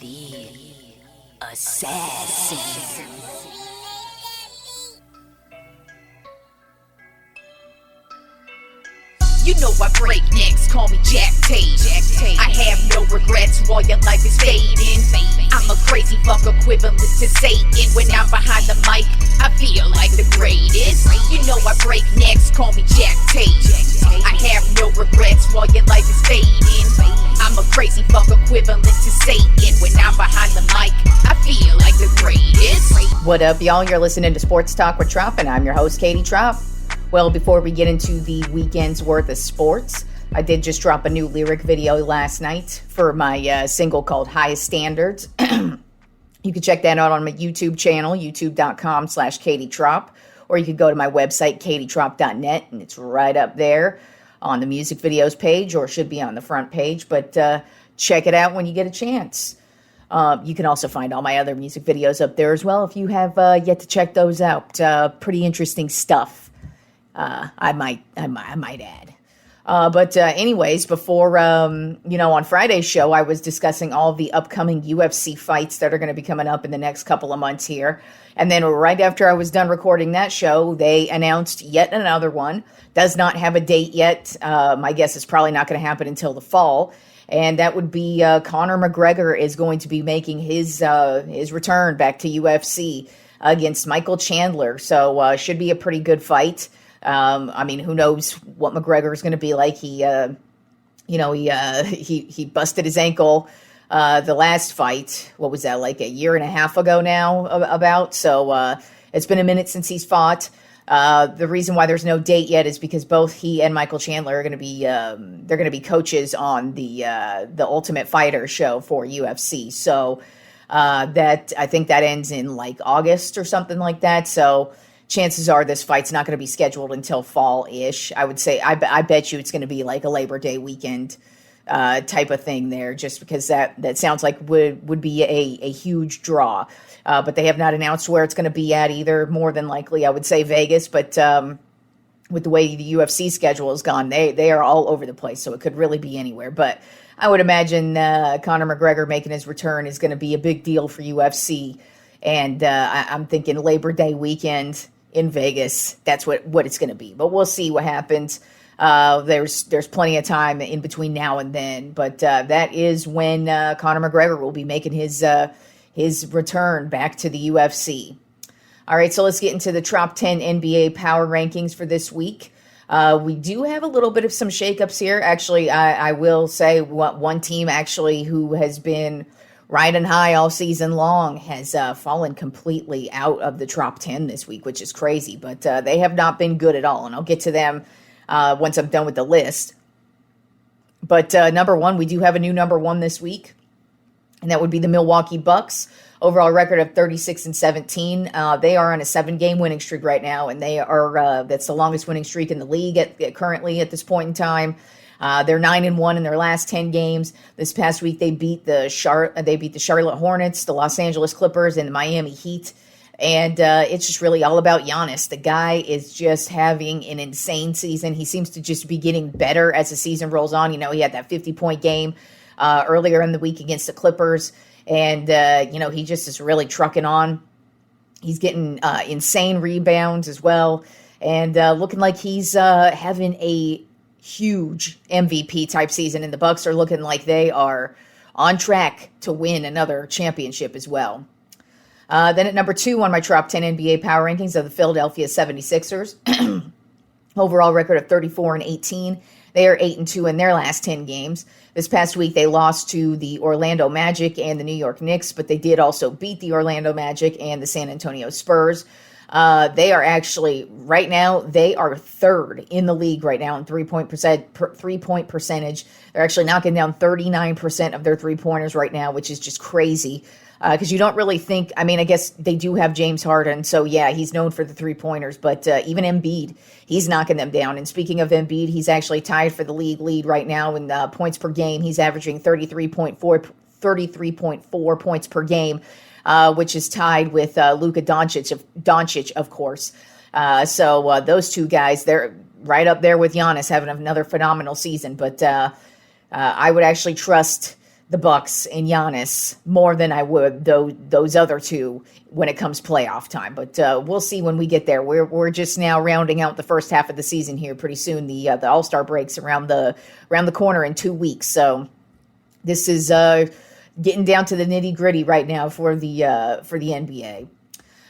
The assassin. You know I break necks, call me Jack Tate. I have no regrets while your life is fading. I'm a crazy fuck equivalent to Satan. When I'm behind the mic, I feel like the greatest. You know I break necks, call me Jack Tate. I have no regrets while your life is fading. I'm a crazy fuck equivalent to Satan. When I'm behind the mic, I feel like the greatest. What up, y'all? You're listening to Sports Talk with Tropp, and I'm your host, Katie Tropp. Well, before we get into the weekend's worth of sports, I did just drop a new lyric video last night for my single called High Standards. You can check that out on my YouTube channel, youtube.com/Katie Tropp, or you could go to my website, katietropp.net, and it's right up there on the music videos page, or it should be on the front page, but check it out when you get a chance. You can also find all my other music videos up there as well if you have yet to check those out. Pretty interesting stuff. I might add. But anyways, before, on Friday's show, I was discussing all the upcoming UFC fights that are going to be coming up in the next couple of months here. And then right after I was done recording that show, they announced yet another one. Does not have a date yet. My guess is probably not going to happen until the fall. And that would be Conor McGregor is going to be making his return back to UFC against Michael Chandler. So should be a pretty good fight. Who knows what McGregor is going to be like? He busted his ankle the last fight. What was that, like a year and a half ago now? About so it's been a minute since he's fought. The reason why there's no date yet is because both he and Michael Chandler are going to be they're going to be coaches on the Ultimate Fighter show for UFC. So that I think that ends in like August or something like that. So chances are this fight's not going to be scheduled until fall-ish. I would say, I bet you it's going to be like a Labor Day weekend type of thing there, just because that sounds like would be a huge draw. But they have not announced where it's going to be at either. More than likely, I would say Vegas, but with the way the UFC schedule has gone, they are all over the place, so it could really be anywhere. But I would imagine Conor McGregor making his return is going to be a big deal for UFC, and I'm thinking Labor Day weekend in Vegas, that's what it's going to be. But we'll see what happens. There's plenty of time in between now and then. But that is when Conor McGregor will be making his return back to the UFC. All right, so let's get into the top 10 NBA power rankings for this week. We do have a little bit of some shakeups here. Actually, I will say one team actually who has been riding high all season long has fallen completely out of the top 10 this week, which is crazy. But they have not been good at all, and I'll get to them once I'm done with the list. But number one, we do have a new number one this week, and that would be the Milwaukee Bucks. Overall record of 36-17. They are on a 7-game winning streak right now, and they are that's the longest winning streak in the league currently at this point in time. They're 9-1 in their last 10 games. This past week, they beat the Charlotte Hornets, the Los Angeles Clippers, and the Miami Heat. And it's just really all about Giannis. The guy is just having an insane season. He seems to just be getting better as the season rolls on. He had that 50-point game earlier in the week against the Clippers. And, he just is really trucking on. He's getting insane rebounds as well. And looking like he's having a huge MVP type season, and the Bucks are looking like they are on track to win another championship as well. Then at number 2 on my top 10 NBA power rankings are the Philadelphia 76ers. Overall record of 34-18. They are 8-2 in their last 10 games. This past week they lost to the Orlando Magic and the New York Knicks, but they did also beat the Orlando Magic and the San Antonio Spurs. They are actually, right now, they are third in the league right now in three-point percentage. They're actually knocking down 39% of their three-pointers right now, which is just crazy. Because you don't really think, I guess they do have James Harden, so yeah, he's known for the three-pointers, but even Embiid, he's knocking them down. And speaking of Embiid, he's actually tied for the league lead right now in points per game. He's averaging 33.4 points per game. Which is tied with Luka Doncic, of course. So those two guys, they're right up there with Giannis having another phenomenal season. But I would actually trust the Bucks and Giannis more than I would those other two when it comes playoff time. But we'll see when we get there. We're just now rounding out the first half of the season here. Pretty soon the All-Star breaks around the corner in 2 weeks. So this is getting down to the nitty-gritty right now for the NBA.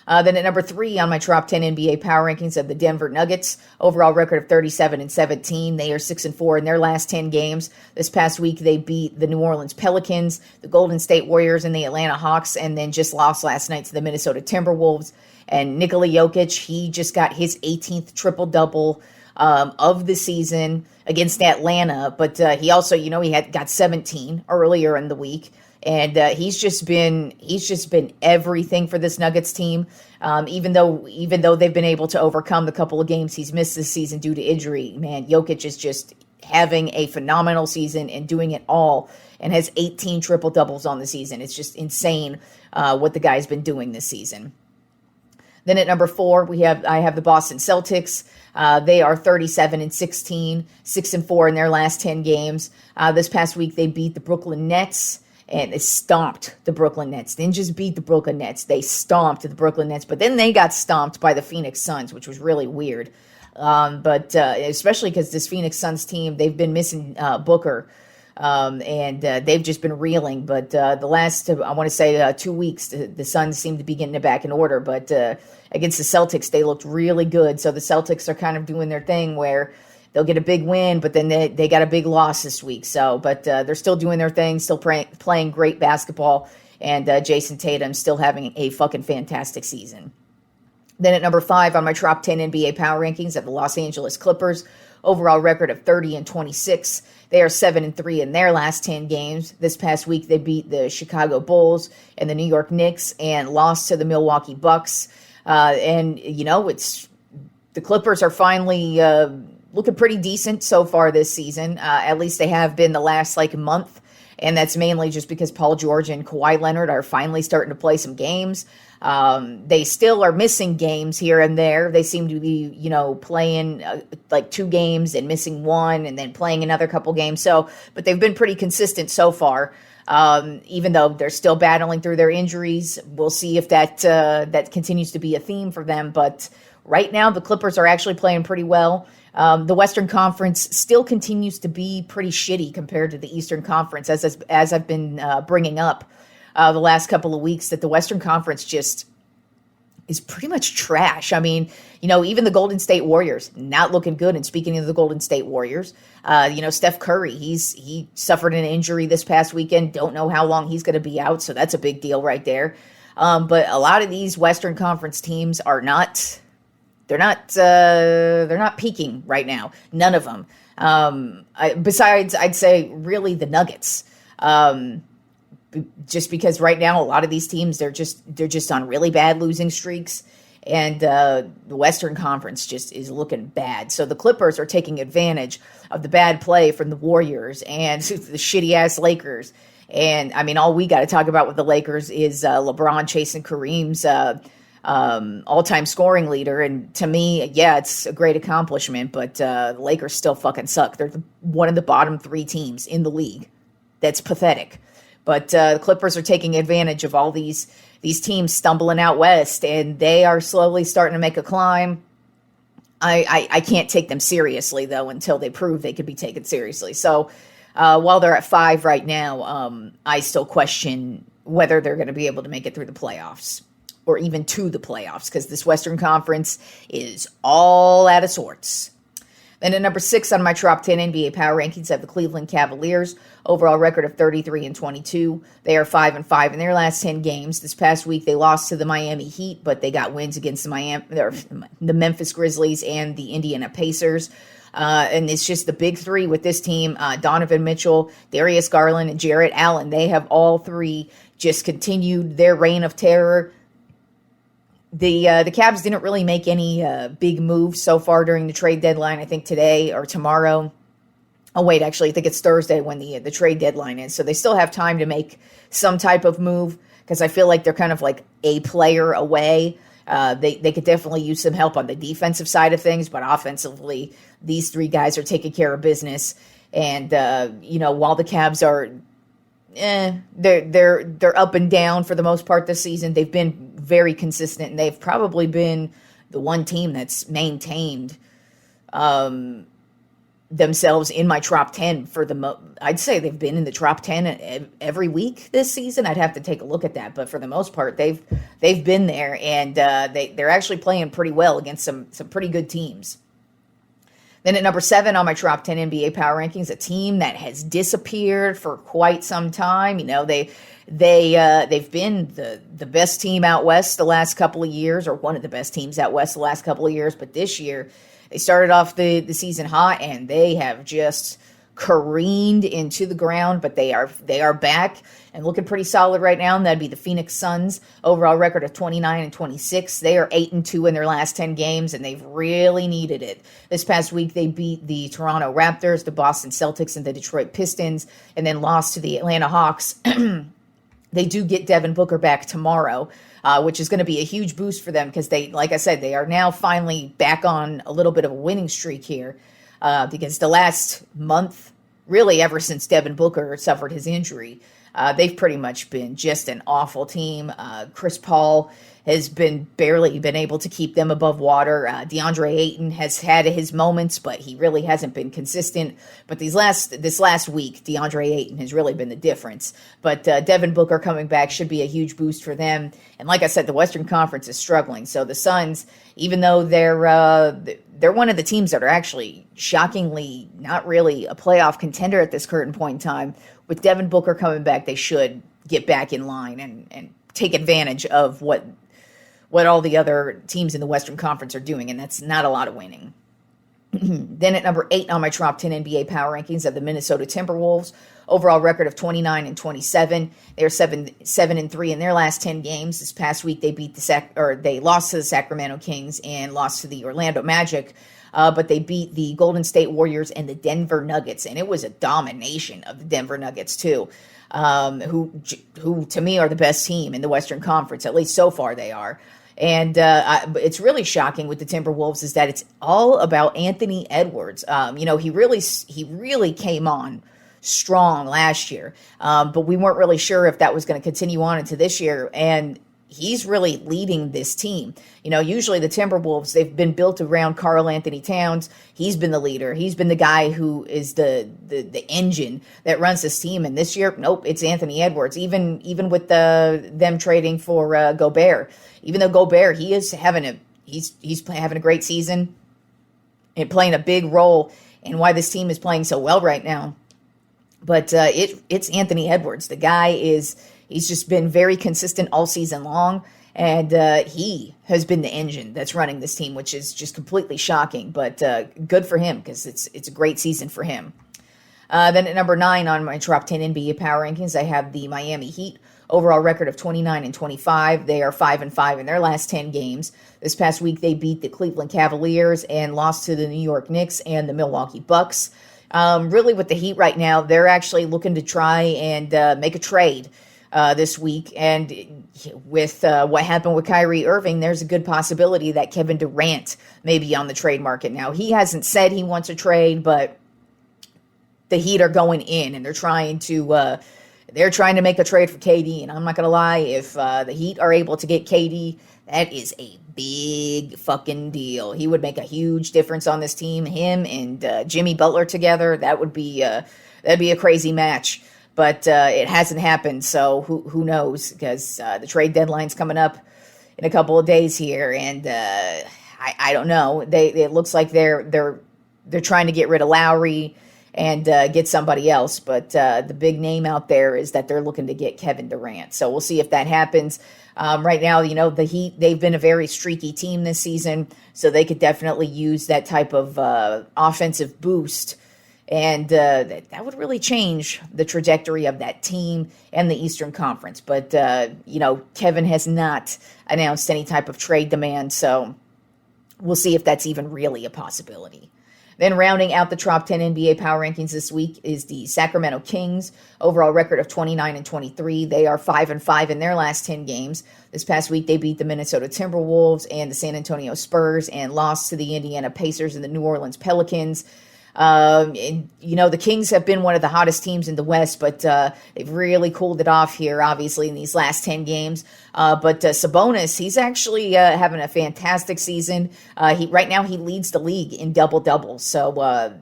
Then at number 3 on my top 10 NBA power rankings of the Denver Nuggets, overall record of 37-17. They are 6-4 in their last 10 games. This past week, they beat the New Orleans Pelicans, the Golden State Warriors, and the Atlanta Hawks, and then just lost last night to the Minnesota Timberwolves. And Nikola Jokic, he just got his 18th triple-double of the season against Atlanta, but he also, he got 17 earlier in the week. And he's just been everything for this Nuggets team. Even though they've been able to overcome the couple of games he's missed this season due to injury, man, Jokic is just having a phenomenal season and doing it all, and has 18 triple doubles on the season. It's just insane what the guy's been doing this season. Then at number 4, I have the Boston Celtics. They are 37-16, 6-4 in their last 10 games. This past week they beat the Brooklyn Nets. And they stomped the Brooklyn Nets. They didn't just beat the Brooklyn Nets. They stomped the Brooklyn Nets. But then they got stomped by the Phoenix Suns, which was really weird. But especially because this Phoenix Suns team, they've been missing Booker. And they've just been reeling. But the last, I want to say 2 weeks, the Suns seem to be getting it back in order. But against the Celtics, they looked really good. So the Celtics are kind of doing their thing where they'll get a big win, but then they got a big loss this week. So, but they're still doing their thing, still playing great basketball, and Jason Tatum still having a fucking fantastic season. Then at number 5 on my top 10 NBA power rankings of the Los Angeles Clippers, overall record of 30-26. They are 7-3 in their last 10 games. This past week, they beat the Chicago Bulls and the New York Knicks and lost to the Milwaukee Bucks. It's the Clippers are finally looking pretty decent so far this season. At least they have been the last month. And that's mainly just because Paul George and Kawhi Leonard are finally starting to play some games. They still are missing games here and there. They seem to be, playing 2 games and missing 1 and then playing another couple games. So, but they've been pretty consistent so far. Even though they're still battling through their injuries. We'll see if that continues to be a theme for them. But right now, the Clippers are actually playing pretty well. The Western Conference still continues to be pretty shitty compared to the Eastern Conference, as I've been bringing up the last couple of weeks, that the Western Conference just is pretty much trash. I mean, even the Golden State Warriors not looking good. And speaking of the Golden State Warriors, Steph Curry, he suffered an injury this past weekend. Don't know how long he's going to be out, so that's a big deal right there. But a lot of these Western Conference teams are not. They're not peaking right now. None of them. Besides, I'd say really the Nuggets. Just because right now a lot of these teams they're just on really bad losing streaks, and the Western Conference just is looking bad. So the Clippers are taking advantage of the bad play from the Warriors and the shitty ass Lakers. And I mean, all we got to talk about with the Lakers is LeBron chasing Kareem's all-time scoring leader, and to me, yeah, it's a great accomplishment, but the Lakers still fucking suck. They're one of the bottom 3 teams in the league. That's pathetic. But the Clippers are taking advantage of all these teams stumbling out west, and they are slowly starting to make a climb. I can't take them seriously, though, until they prove they could be taken seriously. So while they're at 5 right now, I still question whether they're going to be able to make it through the playoffs, or even to the playoffs, because this Western Conference is all out of sorts. Then at number 6 on my top 10 NBA power rankings have the Cleveland Cavaliers, overall record of 33-22. They are 5-5 in their last 10 games. This past week they lost to the Miami Heat, but they got wins against the Memphis Grizzlies and the Indiana Pacers. And it's just the big 3 with this team: Donovan Mitchell, Darius Garland, and Jarrett Allen. They have all 3 just continued their reign of terror. The Cavs didn't really make any big moves so far during the trade deadline. I think today or tomorrow. Oh, wait, actually, I think it's Thursday when the trade deadline is. So they still have time to make some type of move, because I feel like they're kind of like a player away. They could definitely use some help on the defensive side of things, but offensively, these 3 guys are taking care of business. And, while the Cavs are they're up and down for the most part this season. They've been very consistent, and they've probably been the one team that's maintained themselves in my top 10 for I'd say they've been in the top 10 every week this season. I'd have to take a look at that, but for the most part, they've been there, and they're actually playing pretty well against some pretty good teams. Then at number 7 on my top 10 NBA power rankings, a team that has disappeared for quite some time. You know, they've been the best team out west the last couple of years, or one of the best teams out west the last couple of years. But this year, they started off the season hot, and they have just careened into the ground. But they are back and looking pretty solid right now, and that'd be the Phoenix Suns. Overall record of 29-26. They are 8-2 in their last 10 games, and they've really needed it. This past week, they beat the Toronto Raptors, the Boston Celtics, and the Detroit Pistons, and then lost to the Atlanta Hawks. They do get Devin Booker back tomorrow, which is going to be a huge boost for them because they, like I said, they are now finally back on a little bit of a winning streak here because the last month, really ever since Devin Booker suffered his injury, they've pretty much been just an awful team. Chris Paul has barely been able to keep them above water. DeAndre Ayton has had his moments, but he really hasn't been consistent. But this last week, DeAndre Ayton has really been the difference. But Devin Booker coming back should be a huge boost for them. And like I said, the Western Conference is struggling. So the Suns, even though they're one of the teams that are actually shockingly not really a playoff contender at this current point in time, with Devin Booker coming back, they should get back in line and take advantage of what all the other teams in the Western Conference are doing, and that's not a lot of winning. Then at number 8 on my top 10 NBA power rankings of the Minnesota Timberwolves, overall record of 29-27. They're 7-3 in their last 10 games. This past week they they lost to the Sacramento Kings and lost to the Orlando Magic. But they beat the Golden State Warriors and the Denver Nuggets, and it was a domination of the Denver Nuggets too, who to me are the best team in the Western Conference, at least so far they are. And it's really shocking with the Timberwolves is that it's all about Anthony Edwards. He really came on strong last year, but we weren't really sure if that was going to continue on into this year, and he's really leading this team. Usually the Timberwolves, they've been built around Karl Anthony Towns. He's been the leader. He's been the guy who is the engine that runs this team. And this year, nope, it's Anthony Edwards. Even with them trading for Gobert. Even though Gobert, he's having a great season and playing a big role in why this team is playing so well right now. But it's Anthony Edwards. The guy he's just been very consistent all season long, and he has been the engine that's running this team, which is just completely shocking, but good for him because it's a great season for him. Then at number 9 on my top 10 NBA power rankings, I have the Miami Heat. Overall record of 29-25. They are 5-5 in their last 10 games. This past week, they beat the Cleveland Cavaliers and lost to the New York Knicks and the Milwaukee Bucks. Really, with the Heat right now, they're actually looking to try and make a trade this week. And with what happened with Kyrie Irving, there's a good possibility that Kevin Durant may be on the trade market. Now, he hasn't said he wants a trade, but the Heat are going in, and they're trying to make a trade for KD. And I'm not going to lie, if the Heat are able to get KD, that is a big fucking deal. He would make a huge difference on this team. Him and Jimmy Butler together, that'd be a crazy match. But it hasn't happened, so who knows? Because the trade deadline's coming up in a couple of days here, and I don't know. It looks like they're trying to get rid of Lowry and get somebody else. But the big name out there is that they're looking to get Kevin Durant. So we'll see if that happens. Right now, the Heat, they've been a very streaky team this season, so they could definitely use that type of offensive boost. And that would really change the trajectory of that team and the Eastern Conference. But, Kevin has not announced any type of trade demand, so we'll see if that's even really a possibility. Then rounding out the top 10 NBA power rankings this week is the Sacramento Kings. Overall record of 29-23. They are 5-5 in their last 10 games. This past week, they beat the Minnesota Timberwolves and the San Antonio Spurs and lost to the Indiana Pacers and the New Orleans Pelicans. And, the Kings have been one of the hottest teams in the West, but they've really cooled it off here, obviously, in these last 10 games. But Sabonis, he's actually having a fantastic season. Right now, he leads the league in double-doubles, so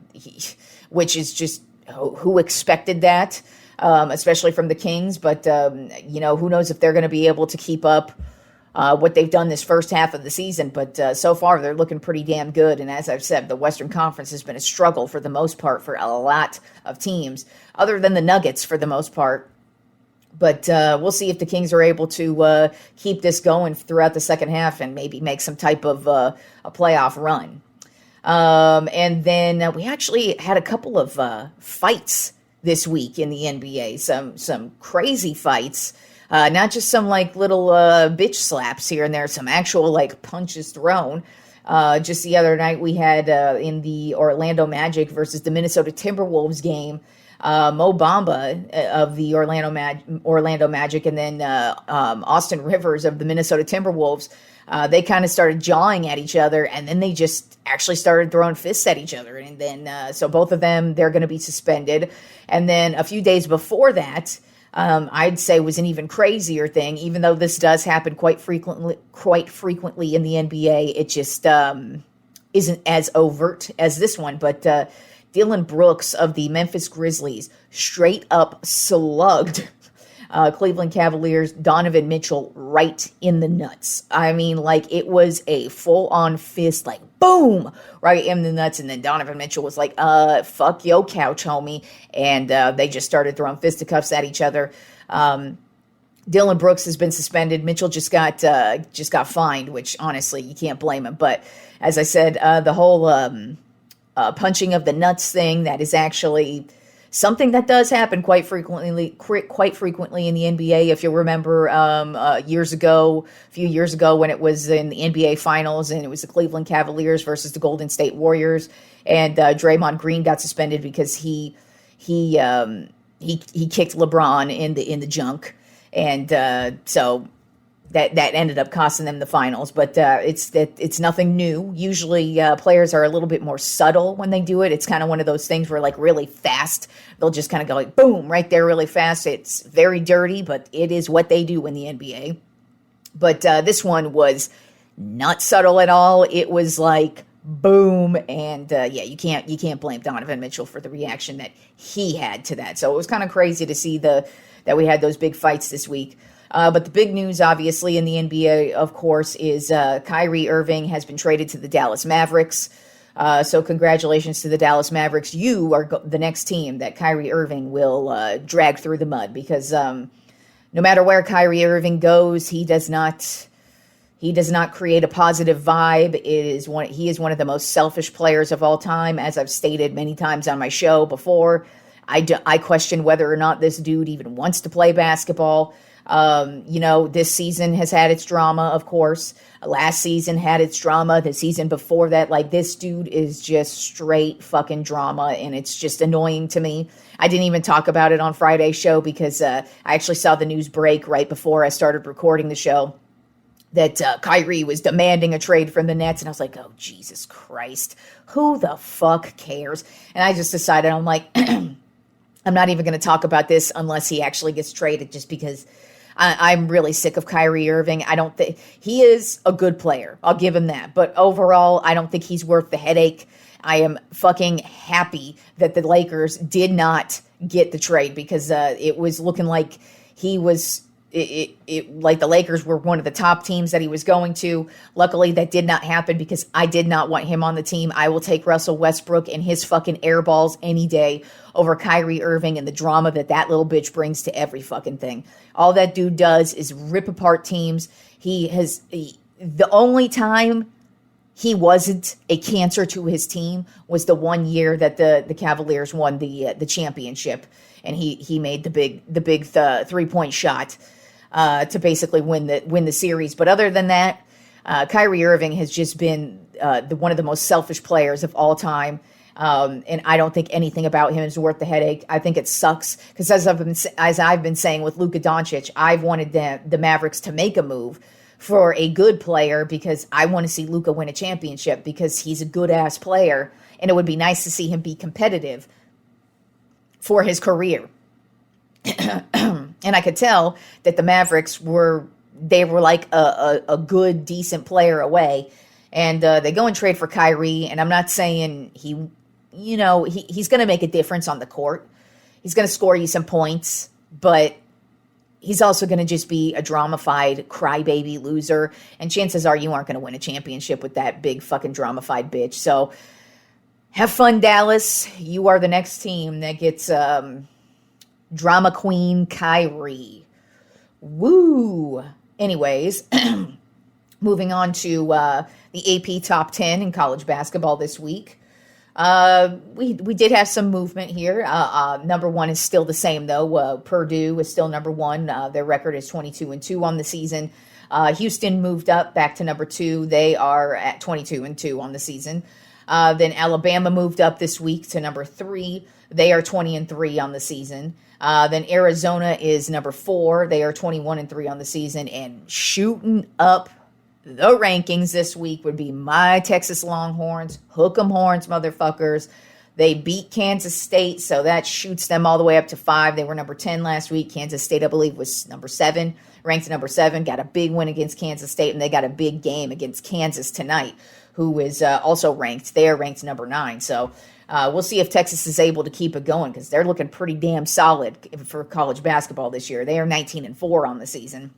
which is just, who expected that, especially from the Kings. But, who knows if they're going to be able to keep up what they've done this first half of the season, but so far they're looking pretty damn good. And as I've said, the Western Conference has been a struggle for the most part for a lot of teams, other than the Nuggets for the most part. But we'll see if the Kings are able to keep this going throughout the second half and maybe make some type of a playoff run. And then we actually had a couple of fights this week in the NBA, some crazy fights. Not just some little bitch slaps here and there, some actual punches thrown. Just the other night we had in the Orlando Magic versus the Minnesota Timberwolves game, Mo Bamba of the Orlando Magic and then Austin Rivers of the Minnesota Timberwolves. They kind of started jawing at each other, and then they just actually started throwing fists at each other. And then so both of them, they're going to be suspended. And then a few days before that, I'd say was an even crazier thing, even though this does happen quite frequently in the NBA. It just isn't as overt as this one. But Dylan Brooks of the Memphis Grizzlies straight up slugged Cleveland Cavaliers Donovan Mitchell right in the nuts. I mean, it was a full-on fist, boom, right in the nuts. And then Donovan Mitchell was like, fuck your couch, homie. And they just started throwing fisticuffs at each other. Dylan Brooks has been suspended. Mitchell just got fined, which honestly, you can't blame him. But as I said, the whole punching of the nuts thing, that is actually something that does happen quite frequently in the NBA. If you'll remember, a few years ago, when it was in the NBA Finals and it was the Cleveland Cavaliers versus the Golden State Warriors, and Draymond Green got suspended because he kicked LeBron in the junk, and so that ended up costing them the finals. But it's nothing new. Usually players are a little bit more subtle when they do it. It's kind of one of those things where really fast, they'll just kind of go boom right there really fast. It's very dirty, but it is what they do in the NBA. But this one was not subtle at all. It was boom, and you can't blame Donovan Mitchell for the reaction that he had to that. So it was kind of crazy to see that we had those big fights this week. But the big news, obviously, in the NBA, of course, is Kyrie Irving has been traded to the Dallas Mavericks. So congratulations to the Dallas Mavericks. You are the next team that Kyrie Irving will drag through the mud, because no matter where Kyrie Irving goes, he does not create a positive vibe. He is one of the most selfish players of all time, as I've stated many times on my show before. I question whether or not this dude even wants to play basketball. This season has had its drama, of course. Last season had its drama. The season before that, this dude is just straight fucking drama, and it's just annoying to me. I didn't even talk about it on Friday's show because I actually saw the news break right before I started recording the show that Kyrie was demanding a trade from the Nets, and I was like, oh, Jesus Christ, who the fuck cares? And I just decided, I'm like, I'm not even going to talk about this unless he actually gets traded, just because I'm really sick of Kyrie Irving. I don't think he is a good player. I'll give him that. But overall, I don't think he's worth the headache. I am fucking happy that the Lakers did not get the trade, because it was looking like he was like the Lakers were one of the top teams that he was going to. Luckily, that did not happen, because I did not want him on the team. I will take Russell Westbrook and his fucking air balls any day over Kyrie Irving and the drama that little bitch brings to every fucking thing. All that dude does is rip apart teams. The only time he wasn't a cancer to his team was the one year that the Cavaliers won the championship, and he made the big 3-point shot to basically win the series. But other than that, Kyrie Irving has just been one of the most selfish players of all time. And I don't think anything about him is worth the headache. I think it sucks, because as I've been saying with Luka Doncic, I've wanted the Mavericks to make a move for a good player, because I want to see Luka win a championship, because he's a good ass player, and it would be nice to see him be competitive for his career. And I could tell that the Mavericks were like a good, decent player away. And they go and trade for Kyrie. And I'm not saying he's going to make a difference on the court. He's going to score you some points, but he's also going to just be a drama-fied crybaby loser. And chances are you aren't going to win a championship with that big fucking drama-fied bitch. So have fun, Dallas. You are the next team that gets drama queen Kyrie. Woo. Anyways, moving on to the AP Top 10 in college basketball this week. We did have some movement here. Number one is still the same, though. Purdue is still number one. Their record is 22-2 on the season. Houston moved up back to number 2. They are at 22-2 on the season. Then Alabama moved up this week to number 3. They are 20-3 on the season. Then Arizona is number 4. They are 21-3 on the season. And shooting up the rankings this week would be my Texas Longhorns. Hook 'em horns, motherfuckers. They beat Kansas State, so that shoots them all the way up to 5. They were number 10 last week. Kansas State, I believe, was number 7. Ranked number 7. Got a big win against Kansas State, and they got a big game against Kansas tonight, who is also ranked. They are ranked number 9. So we'll see if Texas is able to keep it going, because they're looking pretty damn solid for college basketball this year. They are 19-4 on the season.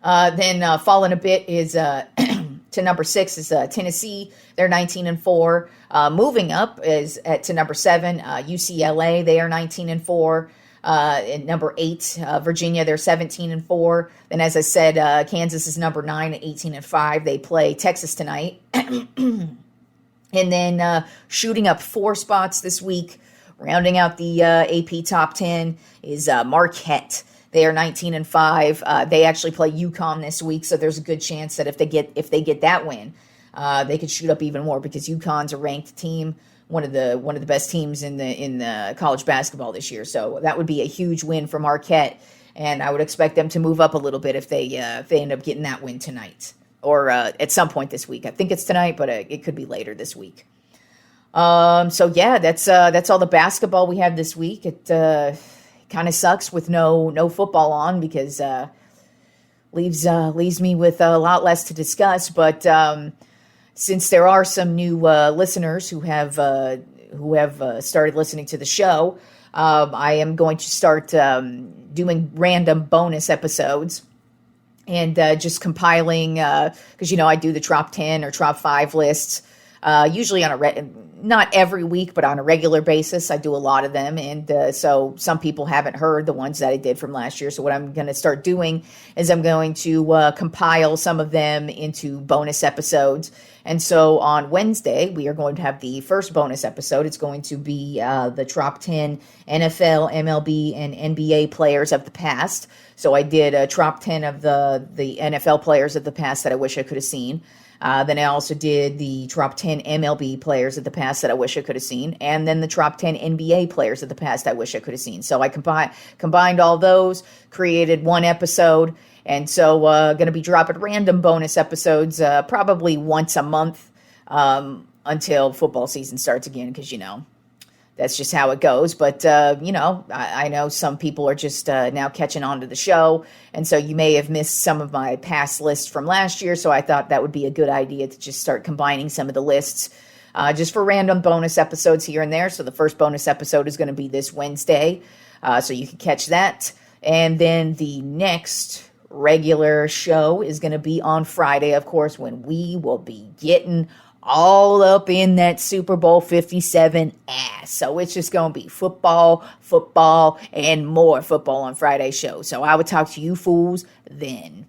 Then falling a bit is to number 6 is Tennessee. They're 19-4. Moving up is to number 7, UCLA. They are 19-4. And number 8, Virginia. They're 17-4. Then, as I said, Kansas is number 9 at 18-5. They play Texas tonight. And then shooting up 4 spots this week, rounding out the AP Top 10 is Marquette. They are 19-5. They actually play UConn this week, so there's a good chance that if they get that win, they could shoot up even more, because UConn's a ranked team, one of the best teams in the college basketball this year. So that would be a huge win for Marquette, and I would expect them to move up a little bit if they end up getting that win tonight, or at some point this week. I think it's tonight, but it could be later this week. So yeah, that's all the basketball we have this week. It kind of sucks with no football on, because leaves me with a lot less to discuss. But since there are some new listeners who have started listening to the show, I am going to start doing random bonus episodes. And just compiling, because, I do the Tropp 10 or Tropp 5 lists, usually on not every week, but on a regular basis. I do a lot of them. And so some people haven't heard the ones that I did from last year. So what I'm going to start doing is I'm going to compile some of them into bonus episodes. And so on Wednesday, we are going to have the first bonus episode. It's going to be the Tropp 10 NFL, MLB, and NBA players of the past. So I did a Tropp 10 of the NFL players of the past that I wish I could have seen. Then I also did the Tropp 10 MLB players of the past that I wish I could have seen. And then the Tropp 10 NBA players of the past I wish I could have seen. So I combined all those, created one episode. And so going to be dropping random bonus episodes probably once a month until football season starts again, because, that's just how it goes. But, I know some people are just now catching on to the show. And so you may have missed some of my past lists from last year. So I thought that would be a good idea to just start combining some of the lists just for random bonus episodes here and there. So the first bonus episode is going to be this Wednesday. So you can catch that. And then the next regular show is going to be on Friday, of course, when we will be getting all up in that Super Bowl 57 ass. So it's just going to be football, and more football on Friday's show. So I will talk to you fools then.